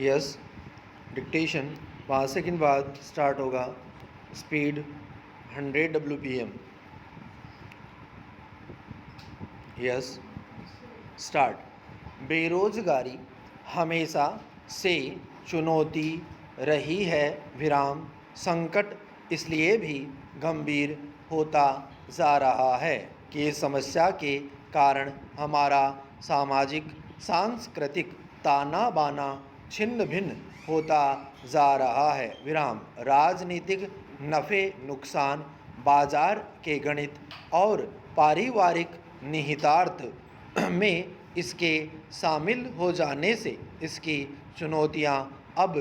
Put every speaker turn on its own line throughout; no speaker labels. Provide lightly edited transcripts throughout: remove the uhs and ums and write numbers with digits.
Yes. Dictation 5 second बाद start होगा। Speed 100 WPM। Yes. Start. बेरोजगारी हमेशा से चुनौती रही है विराम। संकट इसलिए भी गंभीर होता जा रहा है कि इस समस्या के कारण हमारा सामाजिक सांस्कृतिक ताना बाना छिन्न भिन्न होता जा रहा है विराम। राजनीतिक नफ़े नुकसान, बाजार के गणित और पारिवारिक निहितार्थ में इसके शामिल हो जाने से इसकी चुनौतियां अब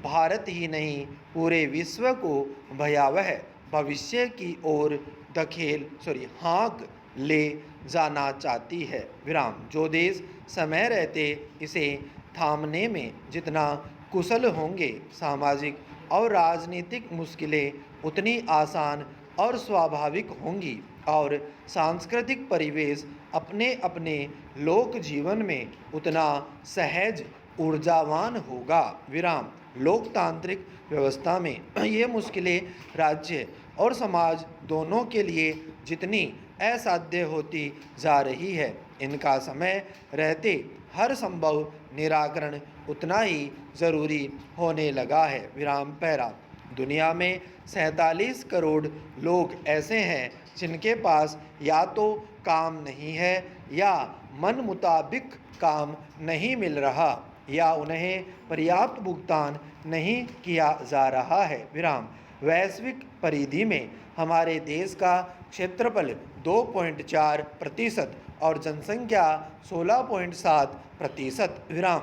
भारत ही नहीं पूरे विश्व को भयावह भविष्य की ओर हाँक ले जाना चाहती है विराम। जो देश समय रहते इसे थामने में जितना कुशल होंगे, सामाजिक और राजनीतिक मुश्किलें उतनी आसान और स्वाभाविक होंगी और सांस्कृतिक परिवेश अपने अपने लोक जीवन में उतना सहज ऊर्जावान होगा विराम। लोकतांत्रिक व्यवस्था में ये मुश्किलें राज्य और समाज दोनों के लिए जितनी असाध्य होती जा रही है, इनका समय रहते हर संभव निराकरण उतना ही ज़रूरी होने लगा है विराम। पैरा। दुनिया में 47 करोड़ लोग ऐसे हैं जिनके पास या तो काम नहीं है या मन मुताबिक काम नहीं मिल रहा या उन्हें पर्याप्त भुगतान नहीं किया जा रहा है विराम। वैश्विक परिधि में हमारे देश का क्षेत्रफल 2.4% और जनसंख्या 16.7% विराम।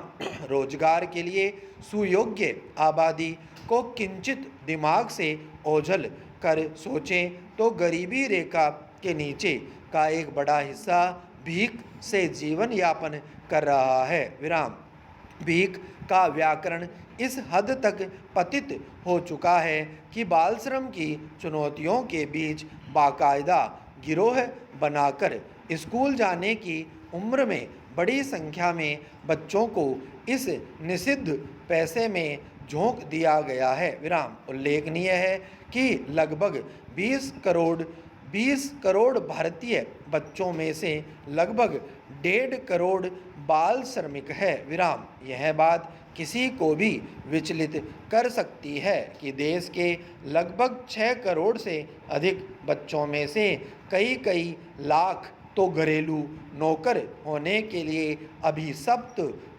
रोजगार के लिए सुयोग्य आबादी को किंचित दिमाग से ओझल कर सोचें तो गरीबी रेखा के नीचे का एक बड़ा हिस्सा भीख से जीवन यापन कर रहा है विराम। भीख का व्याकरण इस हद तक पतित हो चुका है कि बाल श्रम की चुनौतियों के बीच बाकायदा गिरोह बनाकर स्कूल जाने की उम्र में बड़ी संख्या में बच्चों को इस निषिद्ध पैसे में झोंक दिया गया है विराम। उल्लेखनीय है कि लगभग 20 करोड़ भारतीय बच्चों में से लगभग 1.5 करोड़ बाल श्रमिक है विराम। यह बात किसी को भी विचलित कर सकती है कि देश के लगभग 6 करोड़ से अधिक बच्चों में से कई लाख तो घरेलू नौकर होने के लिए अभिशप्त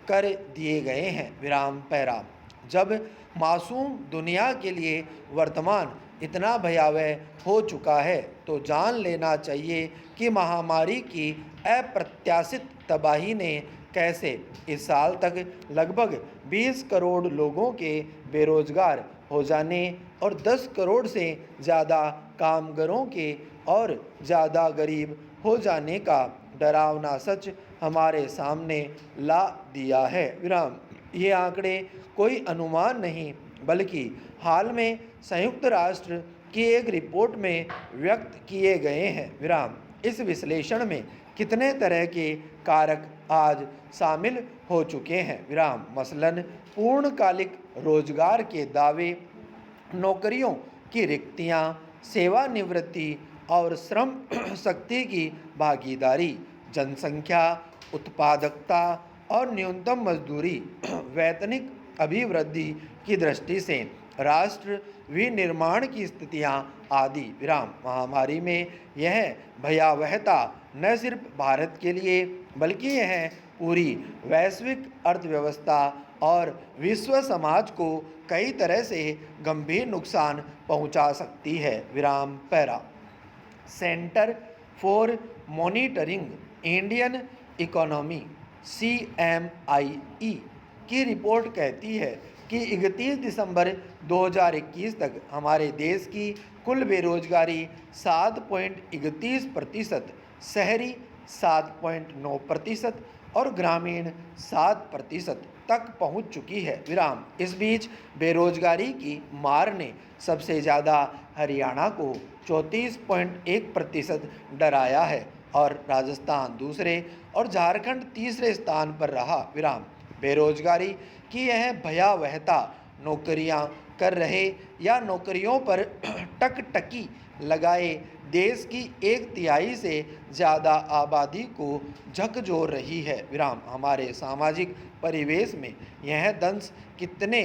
कर दिए गए हैं विराम। पैरा। जब मासूम दुनिया के लिए वर्तमान इतना भयावह हो चुका है तो जान लेना चाहिए कि महामारी की अप्रत्याशित तबाही ने कैसे इस साल तक लगभग 20 करोड़ लोगों के बेरोजगार हो जाने और 10 करोड़ से ज़्यादा कामगारों के और ज़्यादा गरीब हो जाने का डरावना सच हमारे सामने ला दिया है विराम। ये आंकड़े कोई अनुमान नहीं बल्कि हाल में संयुक्त राष्ट्र की एक रिपोर्ट में व्यक्त किए गए हैं विराम। इस विश्लेषण में कितने तरह के कारक आज शामिल हो चुके हैं विराम। मसलन पूर्णकालिक रोजगार के दावे, नौकरियों की रिक्तियां, सेवानिवृत्ति और श्रम शक्ति की भागीदारी, जनसंख्या, उत्पादकता और न्यूनतम मजदूरी, वैतनिक अभिवृद्धि की दृष्टि से राष्ट्र विनिर्माण की स्थितियां आदि विराम। महामारी में यह भयावहता न सिर्फ भारत के लिए बल्कि यह पूरी वैश्विक अर्थव्यवस्था और विश्व समाज को कई तरह से गंभीर नुकसान पहुंचा सकती है विराम। Para. Centre for monitoring Indian economy CMIE की रिपोर्ट कहती है कि 31 दिसंबर 2021 तक हमारे देश की कुल बेरोजगारी 7.31%, शहरी 7.9% और ग्रामीण 7% तक पहुंच चुकी है विराम। इस बीच बेरोजगारी की मार ने सबसे ज़्यादा हरियाणा को 34.1% डराया है और राजस्थान दूसरे और झारखंड तीसरे स्थान पर रहा विराम। बेरोजगारी की यह भयावहता नौकरियां कर रहे या नौकरियों पर टकटकी लगाए देश की 1/3 से ज़्यादा आबादी को झकझोर रही है। विराम। हमारे सामाजिक परिवेश में यह दंश कितने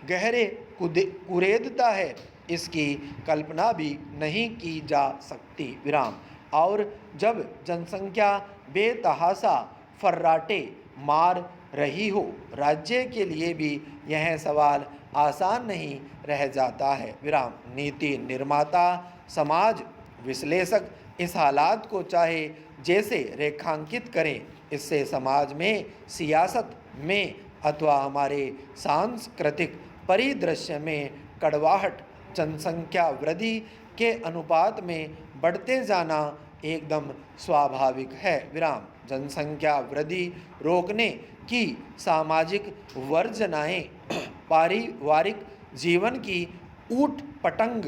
गहरे कुरेदता है, इसकी कल्पना भी नहीं की जा सकती। विराम। और जब जनसंख्या बेतहाशा फर्राटे मार रही हो, राज्य के लिए भी यह सवाल आसान नहीं रह जाता है। विराम। नीति निर्माता, समाज विश्लेषक इस हालात को चाहे जैसे रेखांकित करें, इससे समाज में, सियासत में अथवा हमारे सांस्कृतिक परिदृश्य में कड़वाहट जनसंख्या वृद्धि के अनुपात में बढ़ते जाना एकदम स्वाभाविक है। विराम। जनसंख्या वृद्धि रोकने की सामाजिक वर्जनाएं पारिवारिक जीवन की ऊट पटंग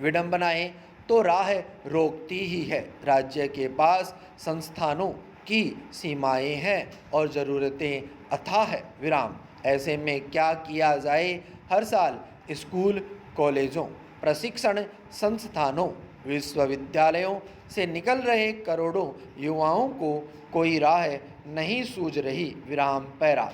विडंबनाएं तो राह रोकती ही है। राज्य के पास संस्थानों की सीमाएं हैं और ज़रूरतें अथाह है। विराम। ऐसे में क्या किया जाए? हर साल स्कूल, कॉलेजों, प्रशिक्षण संस्थानों, विश्वविद्यालयों से निकल रहे करोड़ों युवाओं को कोई राह नहीं सूझ रही। विराम। पैरा।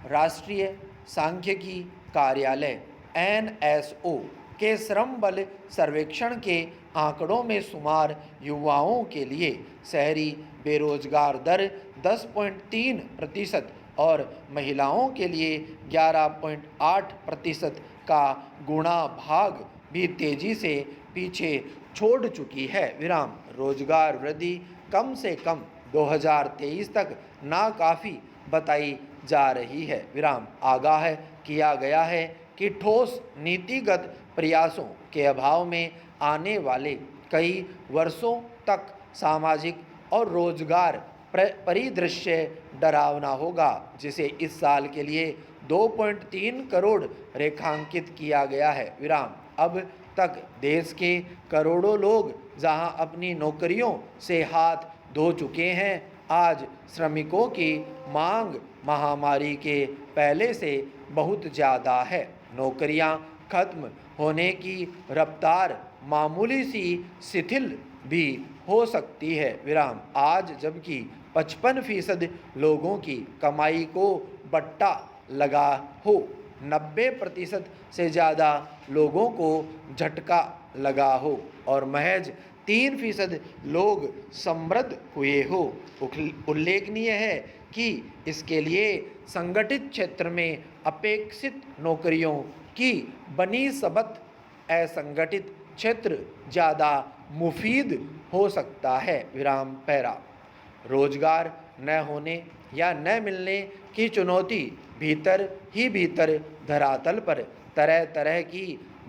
राष्ट्रीय सांख्यिकी कार्यालय NSO के श्रम बल सर्वेक्षण के आंकड़ों में शुमार युवाओं के लिए शहरी बेरोजगार दर 10.3% और महिलाओं के लिए 11.8% का गुणा भाग भी तेजी से पीछे छोड़ चुकी है। विराम। रोजगार वृद्धि कम से कम 2023 तक नाकाफ़ी बताई जा रही है। विराम। आगाह किया गया है कि ठोस नीतिगत प्रयासों के अभाव में आने वाले कई वर्षों तक सामाजिक और रोजगार परिदृश्य डरावना होगा, जिसे इस साल के लिए 2.3 करोड़ रेखांकित किया गया है। विराम। अब तक देश के करोड़ों लोग जहां अपनी नौकरियों से हाथ धो चुके हैं, आज श्रमिकों की मांग महामारी के पहले से बहुत ज़्यादा है। नौकरियां खत्म होने की रफ्तार मामूली सी शिथिल भी हो सकती है। विराम। आज जबकि 55% लोगों की कमाई को बट्टा लगा हो, 90% से ज़्यादा लोगों को झटका लगा हो और महज 3% लोग समृद्ध हुए हो। उल्लेखनीय है कि इसके लिए संगठित क्षेत्र में अपेक्षित नौकरियों की बनिस्बत असंगठित क्षेत्र ज़्यादा मुफीद हो सकता है। विराम। पैरा। रोजगार न होने या न मिलने की चुनौती भीतर ही भीतर धरातल पर तरह तरह की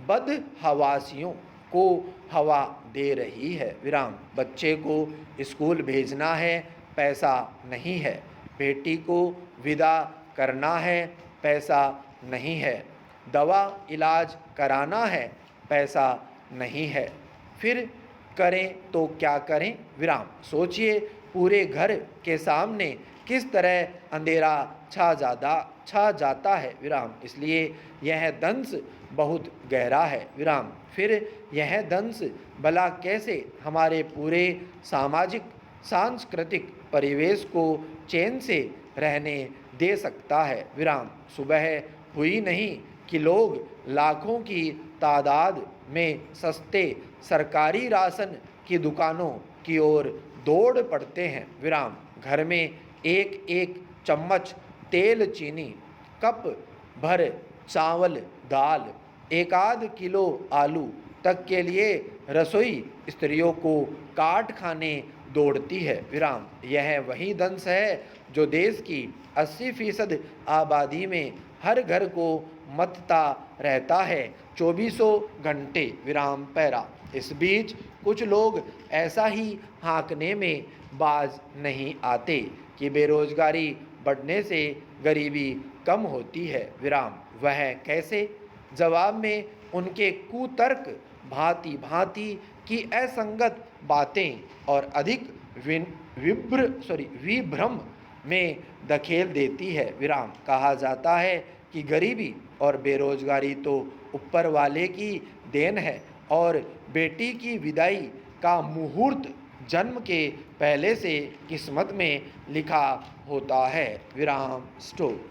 बदहवासियों को हवा दे रही है। विराम। बच्चे को स्कूल भेजना है, पैसा नहीं है। बेटी को विदा करना है, पैसा नहीं है। दवा इलाज कराना है, पैसा नहीं है। फिर करें तो क्या करें? विराम। सोचिए, पूरे घर के सामने किस तरह अंधेरा छा जाता है। विराम। इसलिए यह दंश बहुत गहरा है। विराम। फिर यह दंश भला कैसे हमारे पूरे सामाजिक सांस्कृतिक परिवेश को चैन से रहने दे सकता है। विराम। सुबह हुई नहीं कि लोग लाखों की तादाद में सस्ते सरकारी राशन की दुकानों की ओर दौड़ पड़ते हैं। विराम। घर में एक एक चम्मच तेल, चीनी, कप भर चावल, दाल, 1 किलो आलू तक के लिए रसोई स्त्रियों को काट खाने दौड़ती है। विराम। यह वही दंश है जो देश की 80% आबादी में हर घर को मतता रहता है 24 घंटे। विराम। पैरा। इस बीच कुछ लोग ऐसा ही हाँकने में बाज नहीं आते कि बेरोजगारी बढ़ने से गरीबी कम होती है। विराम। वह कैसे? जवाब में उनके कुतर्क, भांति भांति की असंगत बातें और अधिक विभ्रम में धकेल देती है। विराम। कहा जाता है कि गरीबी और बेरोजगारी तो ऊपर वाले की देन है और बेटी की विदाई का मुहूर्त जन्म के पहले से किस्मत में लिखा होता है। विराम। स्टॉप।